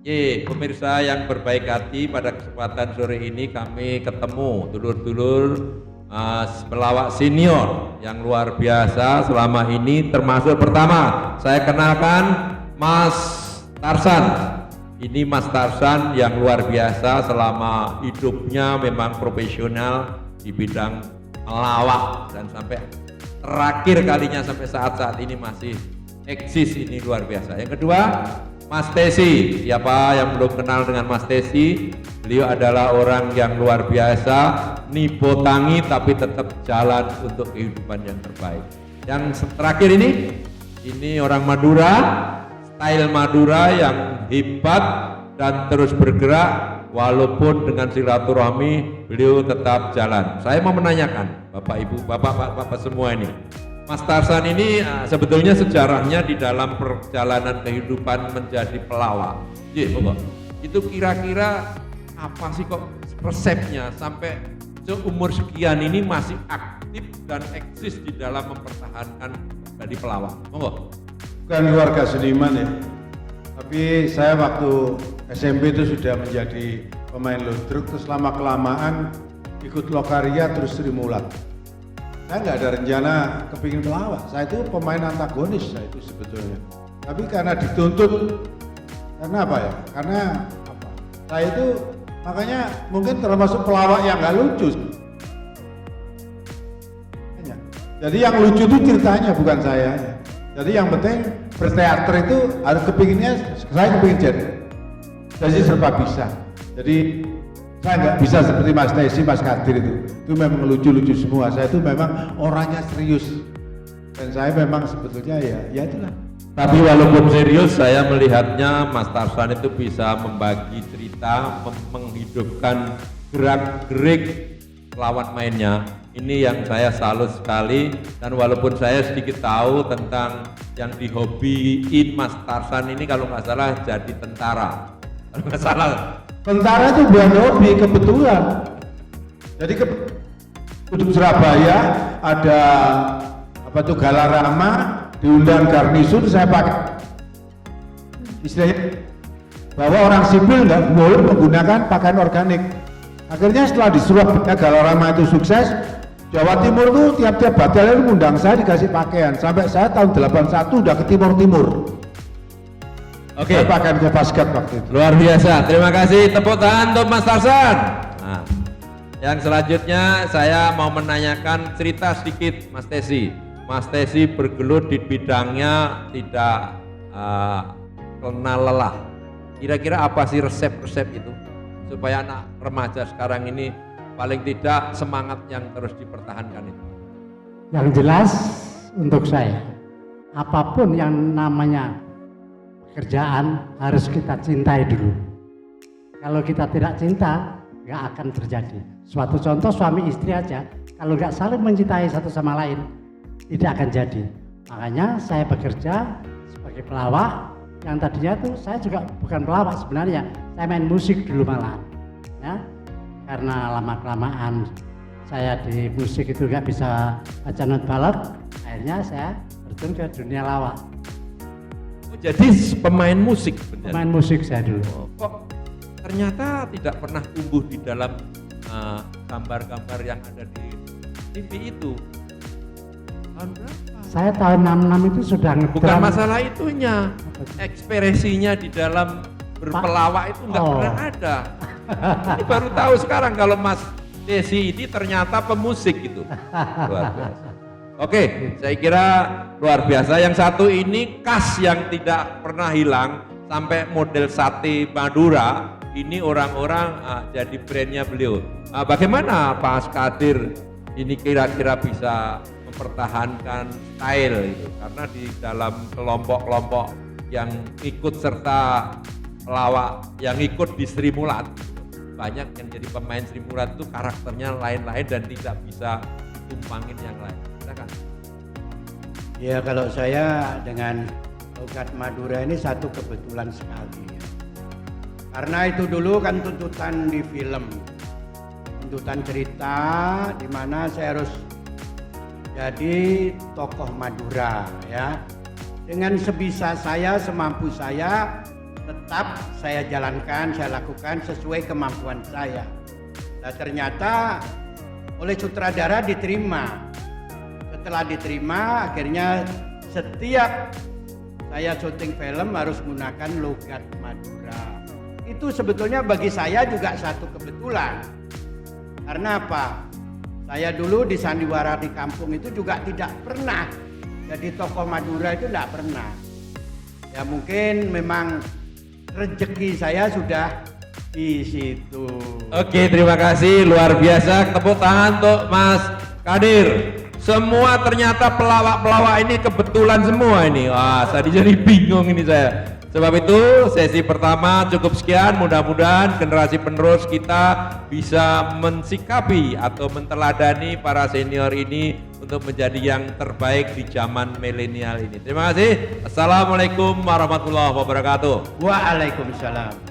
Pemirsa yang berbaik hati, pada kesempatan sore ini kami ketemu dulur-dulur pelawak senior yang luar biasa selama ini, termasuk pertama saya kenalkan Mas Tarsan. Ini Mas Tarsan yang luar biasa, selama hidupnya memang profesional di bidang melawak dan sampai terakhir kalinya sampai saat-saat ini masih eksis, ini luar biasa. Yang kedua Mas Tesi. Siapa yang belum kenal dengan Mas Tesi? Beliau adalah orang yang luar biasa, nipotangi tapi tetap jalan untuk kehidupan yang terbaik. Yang terakhir ini orang Madura, style Madura yang hebat dan terus bergerak walaupun dengan silaturahmi beliau tetap jalan. Saya mau menanyakan Bapak Ibu, Bapak semua ini, Mas Tarsan ini sebetulnya sejarahnya di dalam perjalanan kehidupan menjadi pelawak. Itu kira-kira apa sih kok resepnya sampai seumur sekian ini masih aktif dan eksis di dalam mempertahankan jadi pelawak? Monggo. Bukan keluarga seniman ya, tapi saya waktu SMP itu sudah menjadi pemain ludruk, terus lama-kelamaan ikut lokaria terus Sri Mulat. Saya nggak ada rencana kepingin pelawak, saya itu pemain antagonis saya itu sebetulnya. Tapi karena dituntut, karena apa ya? Karena apa? Saya itu makanya mungkin termasuk pelawak yang nggak lucu. Jadi yang lucu itu ceritanya, bukan saya. Jadi yang penting berteater itu harus kepinginnya, saya kepingin jadi serba bisa. Jadi saya nggak bisa seperti Mas Tesi, Mas Kadir itu memang lucu-lucu semua. Saya itu memang orangnya serius dan saya memang sebetulnya ya itulah. Tapi walaupun serius, saya melihatnya Mas Tarsan itu bisa membagi cerita, menghidupkan gerak-gerik lawan mainnya. Ini yang saya salut sekali, dan walaupun saya sedikit tahu tentang yang dihobiin Mas Tarsan ini, kalau nggak salah jadi tentara. Kalau nggak salah. Tentara itu bukan hobi, kebetulan. Jadi untuk Surabaya ada apa tuh Galarama, diundang Garnisun, saya pakai istilahnya bahwa orang sipil nggak boleh menggunakan pakaian organik. Akhirnya setelah di Surabaya Galarama itu sukses, Jawa Timur tuh tiap-tiap batalion mengundang saya dikasih pakaian. Sampai saya tahun 81 udah ke Timur-Timur. Oke. Saya pakaian ke basket waktu itu. Luar biasa. Terima kasih, tepuk tangan untuk Mas Tarsan. Nah, yang selanjutnya saya mau menanyakan cerita sedikit Mas Tesi. Mas Tesi bergelut di bidangnya tidak kenal lelah. Kira-kira apa sih resep-resep itu supaya anak remaja sekarang ini paling tidak semangat yang terus dipertahankan itu? Yang jelas untuk saya, apapun yang namanya pekerjaan harus kita cintai dulu. Kalau kita tidak cinta, nggak akan terjadi. Suatu contoh suami istri aja, kalau nggak saling mencintai satu sama lain, tidak akan jadi. Makanya saya bekerja sebagai pelawak, yang tadinya tuh saya juga bukan pelawak sebenarnya, saya main musik dulu malahan. Ya, karena lama-kelamaan saya di musik itu nggak bisa baca not balok, akhirnya saya terjun ke dunia lawak. Jadi pemain musik benar. Pemain musik saya dulu. Kok ternyata tidak pernah tumbuh di dalam gambar-gambar yang ada di TV itu? Tahun berapa? Saya tahun 66 itu sudah ngedram. Bukan masalah itunya, ekspresinya di dalam berpelawak itu nggak pernah ada. Ini baru tahu sekarang kalau Mas Desi ini ternyata pemusik gitu. Luar biasa. Oke, saya kira luar biasa. Yang satu ini khas yang tidak pernah hilang, sampai model sate Madura ini orang-orang jadi brandnya beliau. Bagaimana Pak Kadir ini kira-kira bisa mempertahankan style itu? Karena di dalam kelompok-kelompok yang ikut serta pelawak yang ikut di Sri Mulat, banyak yang jadi pemain Sri Mulat itu karakternya lain-lain dan tidak bisa ditumpangin yang lain. Silakan. Ya, kalau saya dengan logat Madura ini satu kebetulan sekali ya. Karena itu dulu kan tuntutan di film, tuntutan cerita di mana saya harus jadi tokoh Madura ya. Dengan sebisa saya, semampu saya, tetap saya jalankan, saya lakukan sesuai kemampuan saya. Nah, ternyata oleh sutradara diterima. Setelah diterima, akhirnya setiap saya syuting film harus menggunakan logat Madura. Itu sebetulnya bagi saya juga satu kebetulan. Karena apa? Saya dulu di sandiwara di kampung itu juga tidak pernah jadi tokoh Madura, itu tidak pernah. Ya mungkin memang rezeki saya sudah di situ. Oke, terima kasih, luar biasa. Tepuk tangan untuk Mas Kadir. Semua ternyata pelawak-pelawak ini kebetulan semua ini. Wah, tadi jadi bingung ini saya. Sebab itu sesi pertama cukup sekian, mudah-mudahan generasi penerus kita bisa mensikapi atau menteladani para senior ini untuk menjadi yang terbaik di zaman milenial ini. Terima kasih. Assalamualaikum warahmatullahi wabarakatuh. Waalaikumsalam.